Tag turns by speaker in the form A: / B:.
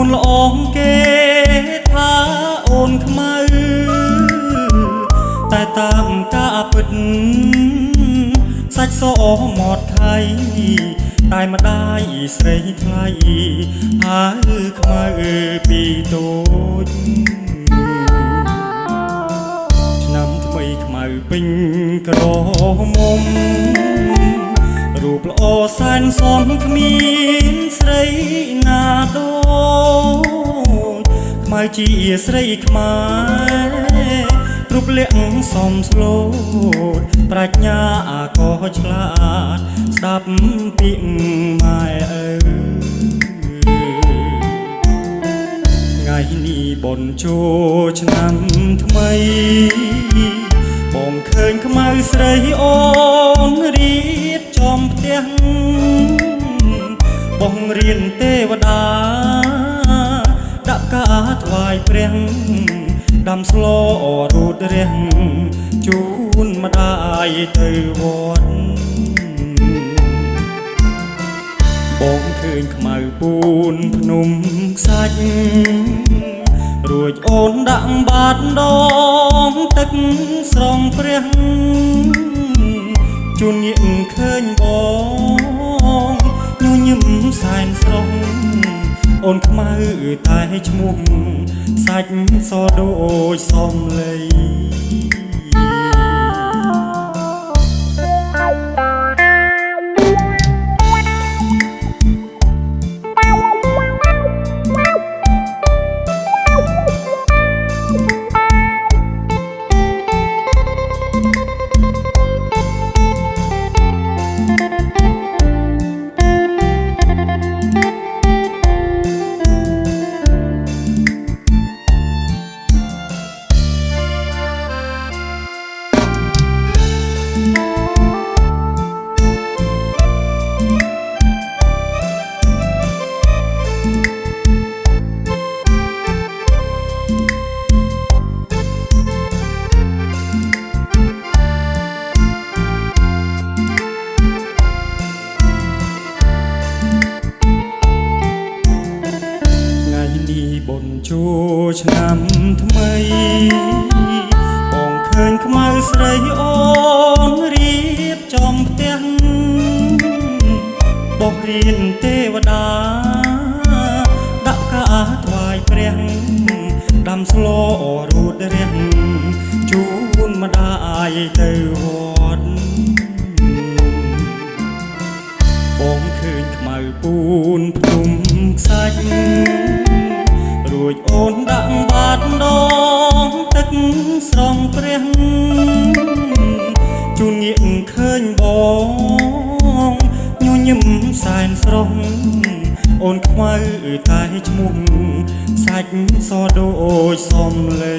A: នល្អងគេថាអូនខ្មៅតែតាមការពិតសាច់សមាត់ថៃតែម្ដាយស្រីថ្លៃហើយខ្មៅពីតូចឆ្នាំថ្មីខ្មៅពេញក្រមុំរូបល្អសែនសមគ្មានស្រីណាដូចខ្មៅជាស្រីខ្មែររូបលាក់សមស្លូតប្រាជ្ញាក៏ឆ្លាតស្ដាប់ពីម៉ែឪថ្ងៃនេះបុណ្យចូលឆ្នាំថ្មីបងឃើញខ្មៅស្រីអូនរៀបចំផ្ទះបងរៀនទេវតាដាក់ការថ្វាយព្រះដាំស្លរូតរះជូនម្ដាយទៅវត្តបងឃើញខ្មៅពូនភ្នំខ្សាច់រួចអូនដាក់បាតដងទឹកស្រង់ព្រះជួនញាក់ឃើញបងញញឹមសែនស្រស់អូនខ្មៅតែឈ្មោះសាច់សដូចសំឡីបុណ្យចូលឆ្នាំថ្មីបងឃើញខ្មៅស្រីអូនរៀបចំផ្ទះបោះរៀនទេវតាដាក់ការថ្វាយព្រះដាំស្លរូតរះជូនម្ដាយទៅវត្តបងឃើញខ្មៅពូនភ្នំខ្សាច់រួចអូនដាក់បាតដងទឹកស្រង់ព្រះជួនងាកឃើញបងញញឹមសែនស្រស់អូនខ្មៅតែឈ្មោះសាច់សដូចសំឡី